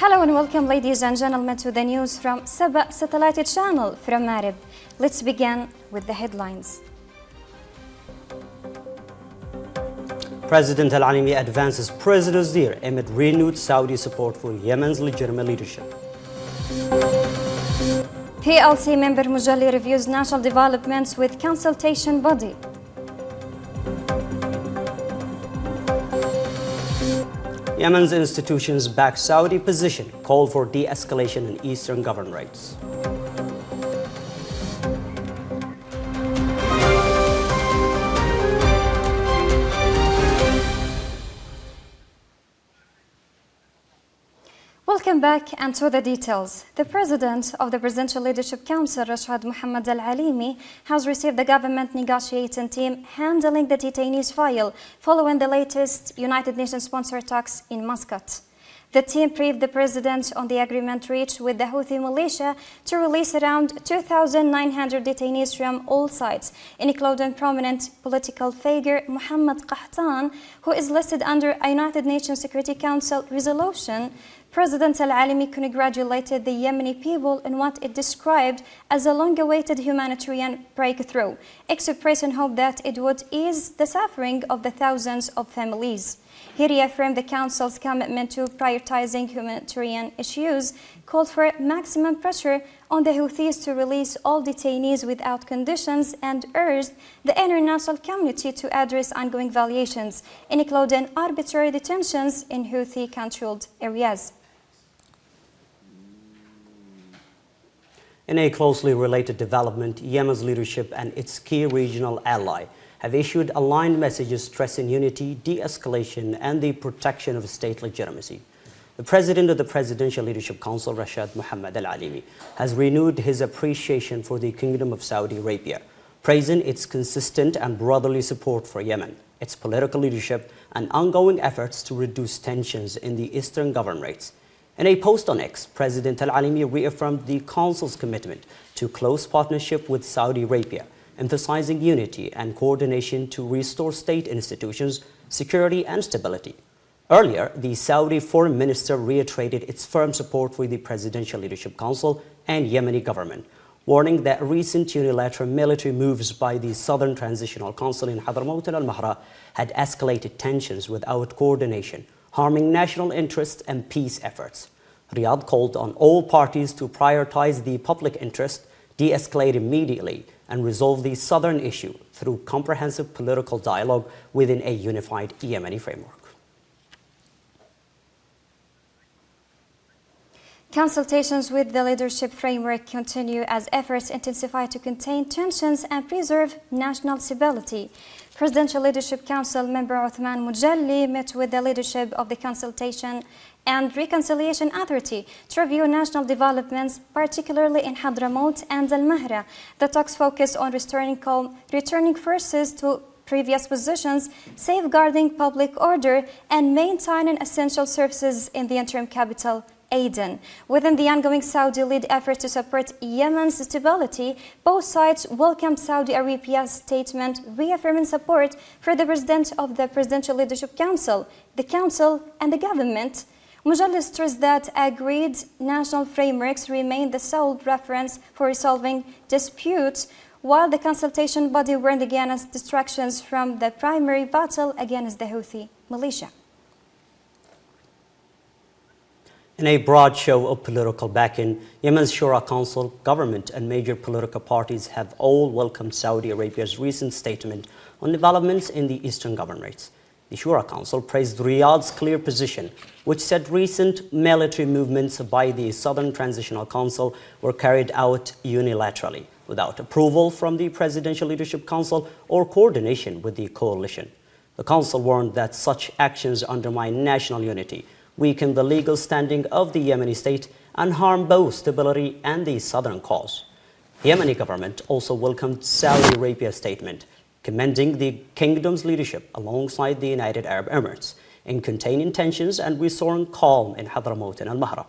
Hello and welcome, ladies and gentlemen, to the news from Saba Satellite Channel from Marib. Let's begin with the headlines. President Al-Alimi advances President's Day amid renewed Saudi support for Yemen's legitimate leadership. PLC member Mujalli reviews national developments with consultation body. Yemen's institutions back Saudi position, call for de-escalation in Eastern governorates. Welcome back and to the details. The President of the Presidential Leadership Council, Rashad Mohammed Al-Alimi, has received the government negotiating team handling the detainees file following the latest United Nations sponsored talks in Muscat. The team briefed the President on the agreement reached with the Houthi militia to release around 2,900 detainees from all sides, including prominent political figure Mohammed Qahtan, who is listed under a United Nations Security Council resolution. President Al-Alimi congratulated the Yemeni people in what it described as a long-awaited humanitarian breakthrough, expressing hope that it would ease the suffering of the thousands of families. He reaffirmed the Council's commitment to prioritizing humanitarian issues, called for maximum pressure on the Houthis to release all detainees without conditions, and urged the international community to address ongoing violations, including arbitrary detentions in Houthi-controlled areas. In a closely related development, Yemen's leadership and its key regional ally have issued aligned messages stressing unity, de-escalation, and the protection of state legitimacy. The President of the Presidential Leadership Council, Rashad Mohammed Al-Alimi, has renewed his appreciation for the Kingdom of Saudi Arabia, praising its consistent and brotherly support for Yemen, its political leadership, and ongoing efforts to reduce tensions in the eastern governorates. In a post on X, President Al-Alimi reaffirmed the Council's commitment to close partnership with Saudi Arabia, emphasizing unity and coordination to restore state institutions, security, and stability. Earlier, the Saudi Foreign Minister reiterated its firm support for the Presidential Leadership Council and Yemeni government, warning that recent unilateral military moves by the Southern Transitional Council in Hadramaut and Al-Mahra had escalated tensions without coordination, harming national interests and peace efforts. Riyadh called on all parties to prioritize the public interest, de-escalate immediately, and resolve the southern issue through comprehensive political dialogue within a unified Yemeni framework. Consultations with the leadership framework continue as efforts intensify to contain tensions and preserve national stability. Presidential Leadership Council member Uthman Mujalli met with the leadership of the Consultation and Reconciliation Authority to review national developments, particularly in Hadramaut and Al-Mahra. The talks focused on restoring calm, returning forces to previous positions, safeguarding public order, and maintaining essential services in the interim capital, Aden. Within the ongoing Saudi-led effort to support Yemen's stability, both sides welcomed Saudi Arabia's statement reaffirming support for the President of the Presidential Leadership Council, the Council, and the government. Mujalli stressed that agreed national frameworks remain the sole reference for resolving disputes, while the consultation body warned against distractions from the primary battle against the Houthi militia. In a broad show of political backing, Yemen's Shura Council, government, and major political parties have all welcomed Saudi Arabia's recent statement on developments in the eastern governorates. The Shura Council praised Riyadh's clear position, which said recent military movements by the Southern Transitional Council were carried out unilaterally, without approval from the Presidential Leadership Council or coordination with the coalition. The Council warned that such actions undermine national unity, weaken the legal standing of the Yemeni state, and harm both stability and the southern cause. The Yemeni government also welcomed Saudi Arabia's statement, commending the kingdom's leadership alongside the United Arab Emirates in containing tensions and restoring calm in Hadramaut and Al-Mahra.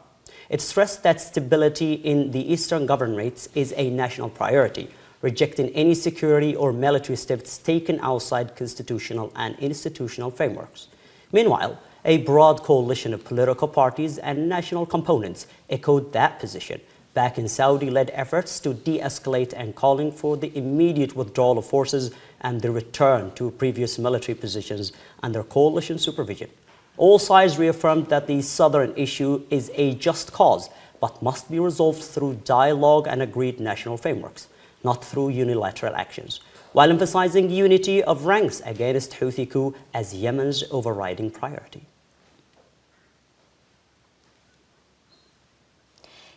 It stressed that stability in the eastern governorates is a national priority, rejecting any security or military steps taken outside constitutional and institutional frameworks. Meanwhile, A broad coalition of political parties and national components echoed that position, backing Saudi-led efforts to de-escalate and calling for the immediate withdrawal of forces and the return to previous military positions under coalition supervision. All sides reaffirmed that the southern issue is a just cause, but must be resolved through dialogue and agreed national frameworks, not through unilateral actions, while emphasizing unity of ranks against Houthi coup as Yemen's overriding priority.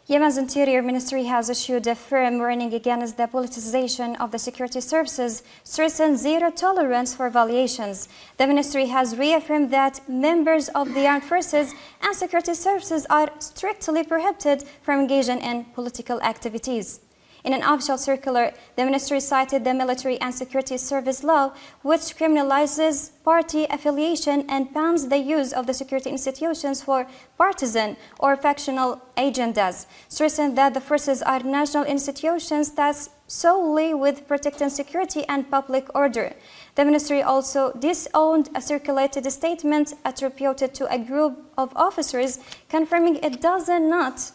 Yemen's Interior Ministry has issued a firm warning against the politicization of the security services, stressing zero tolerance for violations. The ministry has reaffirmed that members of the armed forces and security services are strictly prohibited from engaging in political activities. In an official circular, the ministry cited the Military and Security Service Law, which criminalizes party affiliation and bans the use of the security institutions for partisan or factional agendas, stressing that the forces are national institutions tasked solely with protecting security and public order. The ministry also disowned a circulated statement attributed to a group of officers, confirming it does not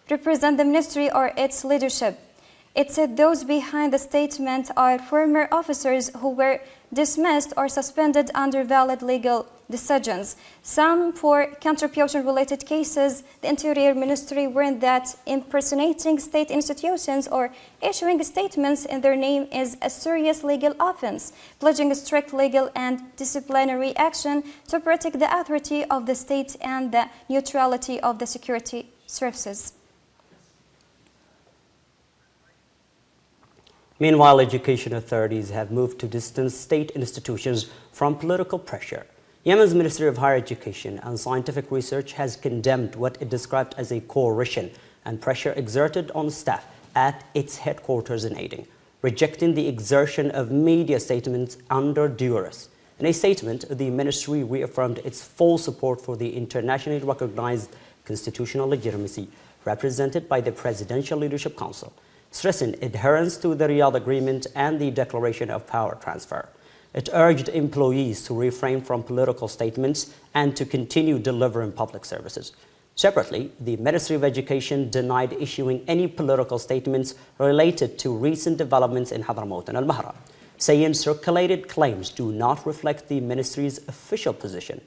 represent the ministry or its leadership. It said those behind the statement are former officers who were dismissed or suspended under valid legal decisions. Some for contribution-related cases. The Interior Ministry warned that impersonating state institutions or issuing statements in their name is a serious legal offense, pledging strict legal and disciplinary action to protect the authority of the state and the neutrality of the security services. Meanwhile, education authorities have moved to distance state institutions from political pressure. Yemen's Ministry of Higher Education and Scientific Research has condemned what it described as a coercion and pressure exerted on staff at its headquarters in Aden, rejecting the exertion of media statements under duress. In a statement, the ministry reaffirmed its full support for the internationally recognized constitutional legitimacy represented by the Presidential Leadership Council, stressing adherence to the Riyadh Agreement and the Declaration of Power Transfer. It urged employees to refrain from political statements and to continue delivering public services. Separately, the Ministry of Education denied issuing any political statements related to recent developments in Hadramaut and Al-Mahra, saying circulated claims do not reflect the ministry's official position.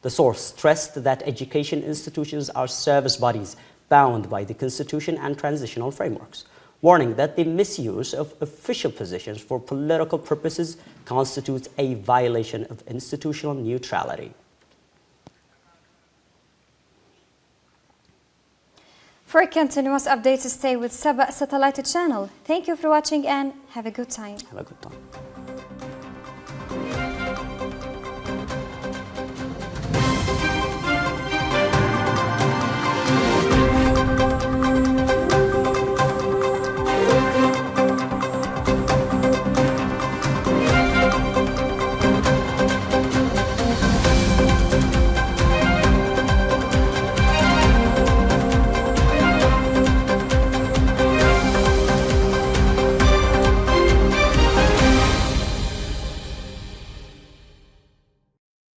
The source stressed that education institutions are service bodies bound by the Constitution and transitional frameworks, warning that the misuse of official positions for political purposes constitutes a violation of institutional neutrality. For continuous updates, stay with Saba Satellite Channel. Thank you for watching and have a good time. Have a good time.